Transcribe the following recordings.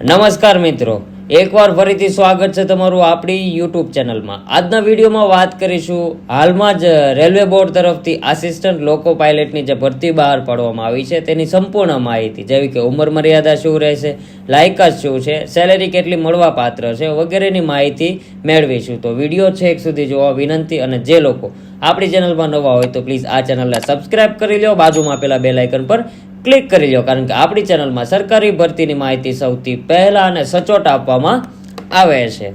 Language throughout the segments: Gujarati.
નમસ્કાર મિત્રો, એકવાર ફરીથી સ્વાગત છે તમારું આપણી યુટ્યુબ ચેનલમાં. આજના વિડીયોમાં વાત કરીશું હાલમાં જ રેલવે બોર્ડ તરફથી આસિસ્ટન્ટ લોકો પાયલટની જે ભરતી બહાર પાડવામાં આવી છે તેની સંપૂર્ણ માહિતી, જેવી કે ઉંમર મર્યાદા શું રહેશે, લાયકાત શું છે, સેલેરી કેટલી મળવા પાત્ર છે વગેરેની માહિતી મેળવીશું. તો વિડીયો છેક સુધી જોવા વિનંતી, અને જે લોકો આપણી ચેનલમાં નવા હોય તો પ્લીઝ આ ચેનલને સબસ્ક્રાઇબ કરી લો, બાજુમાં આપેલા બેલ આઇકન પર ક્લિક કરી લો, કારણ કે આપણી ચેનલમાં સરકારી ભરતીની માહિતી સૌથી પહેલા અને સચોટ આપવામાં આવે છે.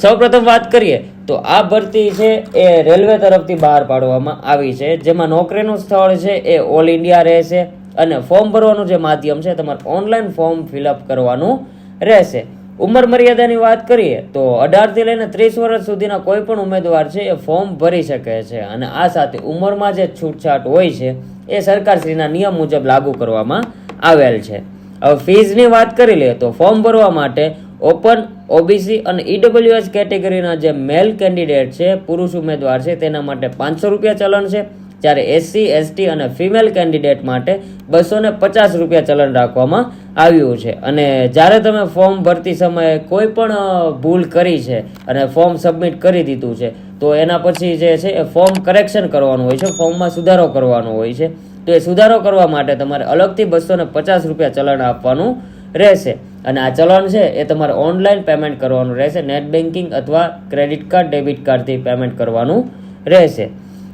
સૌપ્રથમ વાત કરીએ તો આ ભરતી છે એ રેલવે તરફથી બહાર પાડવામાં આવી છે, જેમાં નોકરીનું સ્થળ છે એ ઓલ ઇન્ડિયા રહેશે, અને ફોર્મ ભરવાનું જે માધ્યમ છે તમારે ઓનલાઈન ફોર્મ ફિલઅપ કરવાનું રહેશે. ઉંમર મર્યાદાની વાત કરીએ તો 18 થી લઈને 30 વર્ષ સુધીના કોઈ પણ ઉમેદવાર છે એ ફોર્મ ભરી શકે છે, અને આ સાથે ઉંમરમાં જે છૂટછાટ હોય છે એ સરકારશ્રીના નિયમ મુજબ લાગુ કરવામાં આવેલ છે. હવે ફીઝની વાત કરી લઈએ તો ફોર્મ ભરવા માટે ઓપન, ઓબીસી અને ઈડબ્લ્યુએસ કેટેગરીના જે મેલ કેન્ડિડેટ છે, પુરુષ ઉમેદવાર છે, તેના માટે 500 રૂપિયા ચલણ છે, જ્યારે એસસી, એસટી અને ફિમેલ કેન્ડિડેટ માટે 250 રૂપિયા ચલણ રાખવામાં આવ્યું છે. અને જ્યારે તમે ફોર્મ ભરતી સમયે કોઈ પણ ભૂલ કરી છે અને ફોર્મ સબમિટ કરી દીધું છે તો એના પછી જે છે એ ફોર્મ કરેક્શન કરવાનું હોય છે, ફોર્મમાં સુધારો કરવાનો હોય છે. તો એ સુધારો કરવા માટે તમારે અલગથી 250 રૂપિયા ચલણ આપવાનું રહેશે, અને આ ચલણ છે એ તમારે ઓનલાઈન પેમેન્ટ કરવાનું રહેશે, નેટ બેન્કિંગ અથવા ક્રેડિટ કાર્ડ, ડેબિટ કાર્ડથી પેમેન્ટ કરવાનું રહેશે.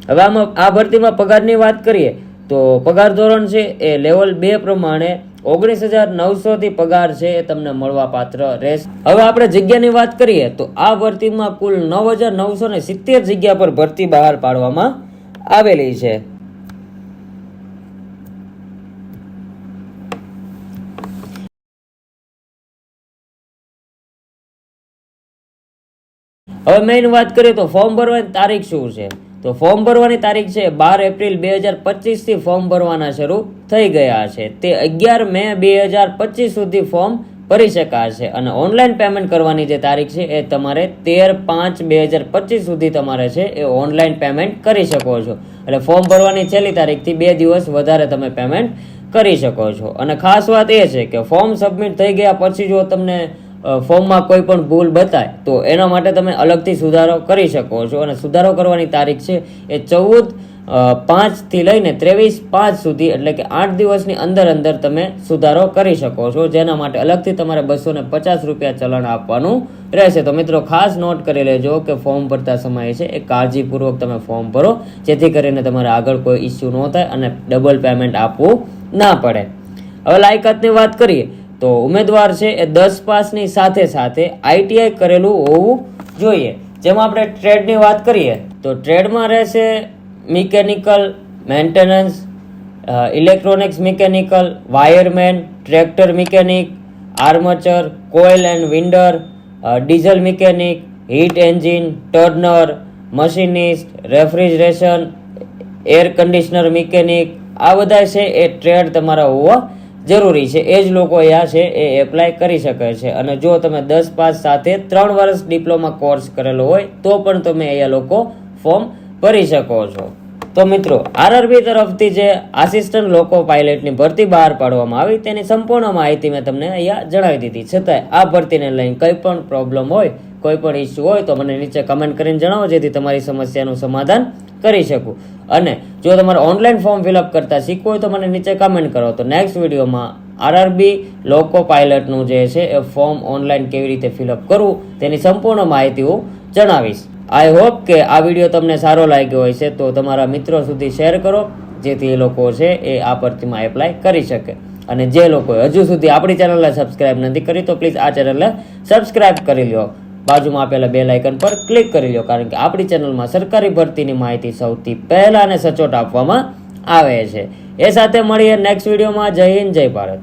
હવે આમાં આ ભરતીમાં પગારની વાત કરીએ તો પગાર ધોરણ છે એ લેવલ 2 પ્રમાણે 19,900 થી પગાર છે એ તમને મળવા પાત્ર રહેશે. હવે આપણે જગ્યાની વાત કરીએ તો આ ભરતીમાં કુલ 9,970 જગ્યા પર ભરતી બહાર પાડવામાં આવેલી છે. હવે મેઇન વાત કરીએ તો ફોર્મ ભરવાની તારીખ શું છે, તો ફોર્મ ભરવાની તારીખ છે 12 એપ્રિલ 2025 થી ફોર્મ ભરવાના શરૂ થઈ ગયા છે. તે 11 મે 2025 સુધી ફોર્મ ભરી શકાશે, અને ઓનલાઈન પેમેન્ટ કરવાની જે તારીખ છે એ તમારે 13/5/2025 સુધી તમારે છે એ ઓનલાઈન પેમેન્ટ કરી શકો છો. એટલે ફોર્મ ભરવાની છેલ્લી તારીખથી 2 દિવસ વધારે તમે પેમેન્ટ કરી શકો છો. અને ખાસ વાત એ છે કે ફોર્મ સબમિટ થઈ ગયા પછી જો તમને ફોર્મમાં કોઈ પણ ભૂલ બતાય તો એના માટે તમે અલગથી સુધારો કરી શકો છો, અને સુધારો કરવાની તારીખ છે એ 14/5 થી લઈને 23/5 સુધી, એટલે કે 8 દિવસની અંદર તમે સુધારો કરી શકો છો, જેના માટે અલગથી તમારે 250 રૂપિયા ચલણ આપવાનું રહેશે. તો મિત્રો ખાસ નોટ કરી લેજો કે ફોર્મ ભરતા સમયે છે એ કાળજીપૂર્વક તમે ફોર્મ ભરો, જેથી કરીને તમારે આગળ કોઈ ઇસ્યુ ન થાય અને ડબલ પેમેન્ટ આપવું ના પડે. હવે લાયકાતની વાત કરીએ તો ઉમેદવાર છે એ 10 પાસની સાથે સાથે આઈટીઆઈ કરેલું હોવું જોઈએ. જેમાં આપણે ટ્રેડની વાત કરીએ તો ટ્રેડમાં રહેશે mechanical, maintenance, electronics mechanical, wireman, tractor mechanic, armature, coil and winder, diesel mechanic, heat engine, turner, machinist, refrigeration, air conditioner mechanic, આ બધા છે એ ટ્રેડ તમારા હોવા જરૂરી છે. એ જ લોકો અહીંયા છે એ એપ્લાય કરી શકે છે, અને જો તમે 10 પાસ સાથે 3 વર્ષ ડિપ્લોમા કોર્સ કરેલો હોય તો પણ તમે અહીંયા લોકો ફોર્મ ભરી શકો છો. તો મિત્રો આરઆરબી તરફથી જે આસિસ્ટન્ટ લોકો પાયલટની ભરતી બહાર પાડવામાં આવી તેની સંપૂર્ણ માહિતી મેં તમને અહીંયા જણાવી દીધી. છતાંય આ ભરતીને લઈને કંઈ પણ પ્રોબ્લેમ હોય, કોઈ પણ ઇસ્યુ હોય તો મને નીચે કમેન્ટ કરીને જણાવો, જેથી તમારી સમસ્યાનું સમાધાન કરી શકું. અને જો તમારે ઓનલાઈન ફોર્મ ફિલઅપ કરતા શીખવું હોય તો મને નીચે કમેન્ટ કરો, તો નેક્સ્ટ વિડીયોમાં આરઆરબી લોકો પાયલટનું જે છે એ ફોર્મ ઓનલાઈન કેવી રીતે ફિલઅપ કરવું તેની સંપૂર્ણ માહિતી હું જણાવીશ. આઈ હોપ કે આ વિડીયો તમને સારો લાગ્યો હોય છે તો તમારા મિત્રો સુધી શેર કરો, જેથી એ લોકો છે એ આ ભરતીમાં એપ્લાય કરી શકે. અને જે લોકોએ હજુ સુધી આપણી ચેનલને સબસ્ક્રાઇબ નથી કરી તો પ્લીઝ આ ચેનલને સબસ્ક્રાઇબ કરી લો, બાજુમાં આપેલા બેલ આઇકન પર ક્લિક કરી લો, કારણ કે આપણી ચેનલમાં સરકારી ભરતીની માહિતી સૌથી પહેલા અને સચોટ આપવામાં આવે છે. એ સાથે મળીએ નેક્સ્ટ વિડીયોમાં. જય હિન્દ, જય ભારત.